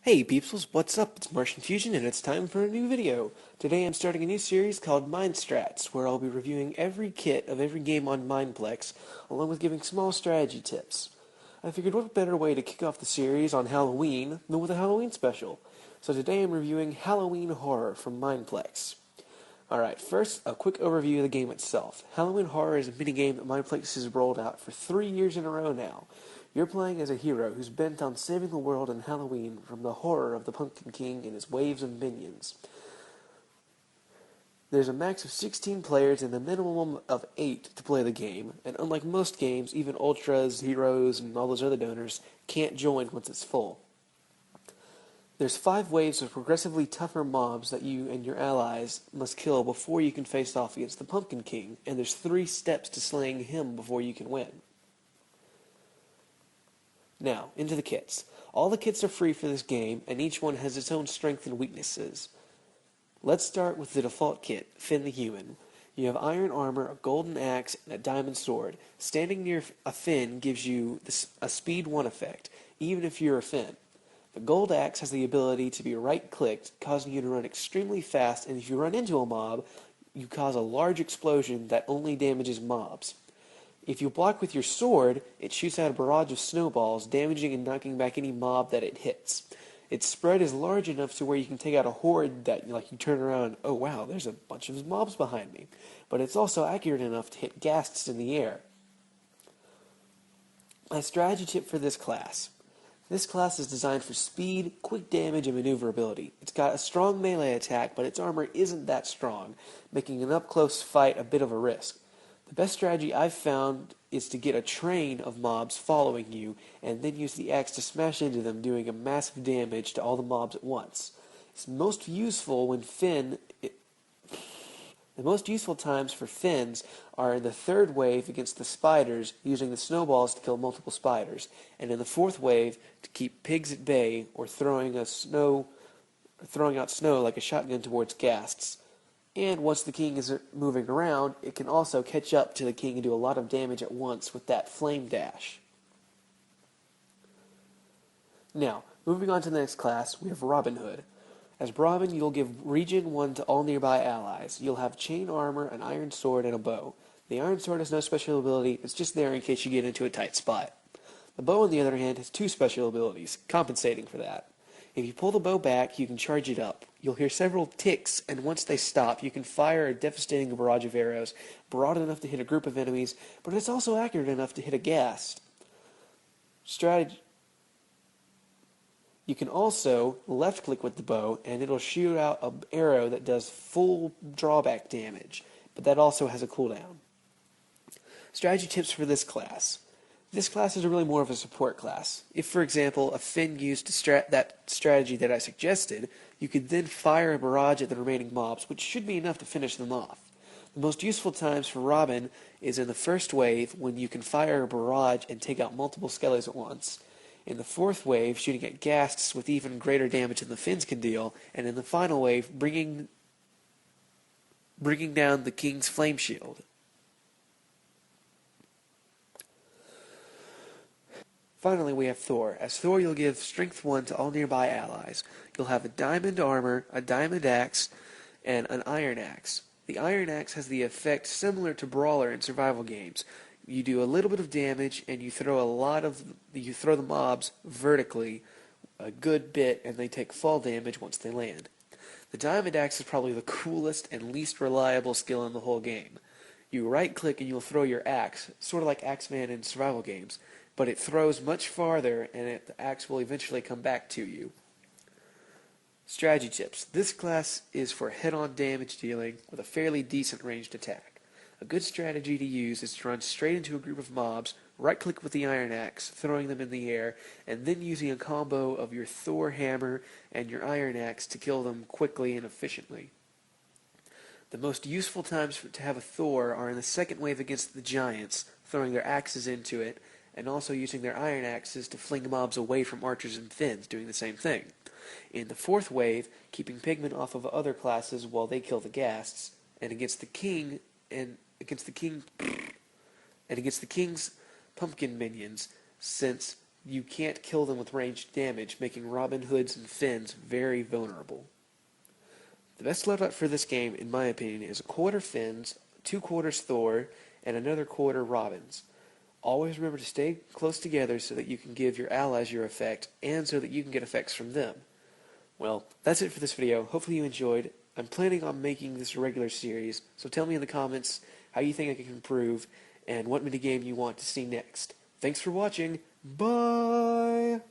Hey peepsels, what's up? It's Martian Fusion and it's time for a new video. Today I'm starting a new series called MineStrats, where I'll be reviewing every kit of every game on Mineplex, along with giving small strategy tips. I figured what better way to kick off the series on Halloween than with a Halloween special. So today I'm reviewing Halloween Horror from Mineplex. Alright, first, a quick overview of the game itself. Halloween Horror is a minigame that Mineplex has rolled out for 3 years in a row now. You're playing as a hero who's bent on saving the world on Halloween from the horror of the Pumpkin King and his waves of minions. There's a max of 16 players and a minimum of 8 to play the game, and unlike most games, even Ultras, Heroes, and all those other donors can't join once it's full. There's 5 waves of progressively tougher mobs that you and your allies must kill before you can face off against the Pumpkin King, and there's 3 steps to slaying him before you can win. Now, into the kits. All the kits are free for this game, and each one has its own strengths and weaknesses. Let's start with the default kit, Finn the Human. You have iron armor, a golden axe, and a diamond sword. Standing near a Finn gives you a speed 1 effect, even if you're a Finn. The gold axe has the ability to be right-clicked, causing you to run extremely fast, and if you run into a mob, you cause a large explosion that only damages mobs. If you block with your sword, it shoots out a barrage of snowballs, damaging and knocking back any mob that it hits. Its spread is large enough to where you can take out a horde that, you turn around and, oh wow, there's a bunch of mobs behind me. But it's also accurate enough to hit ghasts in the air. My strategy tip for this class. This class is designed for speed, quick damage, and maneuverability. It's got a strong melee attack, but its armor isn't that strong, making an up-close fight a bit of a risk. The best strategy I've found is to get a train of mobs following you, and then use the axe to smash into them, doing a massive damage to all the mobs at once. It's most useful when the most useful times for Finns are in the 3rd wave against the spiders, using the snowballs to kill multiple spiders, and in the 4th wave to keep pigs at bay, or throwing out snow like a shotgun towards ghasts. And once the king is moving around, it can also catch up to the king and do a lot of damage at once with that flame dash. Now, moving on to the next class, we have Robin Hood. As Robin, you'll give Region 1 to all nearby allies. You'll have chain armor, an iron sword, and a bow. The iron sword has no special ability, it's just there in case you get into a tight spot. The bow, on the other hand, has 2 special abilities, compensating for that. If you pull the bow back, you can charge it up. You'll hear several ticks, and once they stop, you can fire a devastating barrage of arrows, broad enough to hit a group of enemies, but it's also accurate enough to hit a ghast. You can also left-click with the bow, and it'll shoot out an arrow that does full drawback damage, but that also has a cooldown. Strategy tips for this class. This class is really more of a support class. If, for example, a Finn used that strategy that I suggested, you could then fire a barrage at the remaining mobs, which should be enough to finish them off. The most useful times for Robin is in the 1st wave, when you can fire a barrage and take out multiple skellies at once. In the 4th wave, shooting at ghasts with even greater damage than the Finns can deal, and in the final wave, bringing down the king's flame shield. Finally, we have Thor. As Thor, you'll give Strength 1 to all nearby allies. You'll have a diamond armor, a diamond axe, and an iron axe. The iron axe has the effect similar to Brawler in survival games. You do a little bit of damage, and you throw the mobs vertically a good bit, and they take fall damage once they land. The diamond axe is probably the coolest and least reliable skill in the whole game. You right-click and you'll throw your axe, sort of like Axeman in survival games, but it throws much farther, and the axe will eventually come back to you. Strategy tips. This class is for head-on damage dealing with a fairly decent ranged attack. A good strategy to use is to run straight into a group of mobs, right-click with the iron axe, throwing them in the air, and then using a combo of your Thor hammer and your iron axe to kill them quickly and efficiently. The most useful times to have a Thor are in the 2nd wave against the giants, throwing their axes into it, and also using their iron axes to fling mobs away from archers and Finns, doing the same thing. In the 4th wave, keeping pigmen off of other classes while they kill the ghasts, and against the king's pumpkin minions, since you can't kill them with ranged damage, making Robin Hoods and Finns very vulnerable. The best loadout for this game, in my opinion, is a quarter Finns, 2/4 Thor, and another quarter Robins. Always remember to stay close together so that you can give your allies your effect, and so that you can get effects from them. Well, that's it for this video. Hopefully you enjoyed. I'm planning on making this a regular series, so tell me in the comments how you think I can improve, and what minigame you want to see next. Thanks for watching. Bye!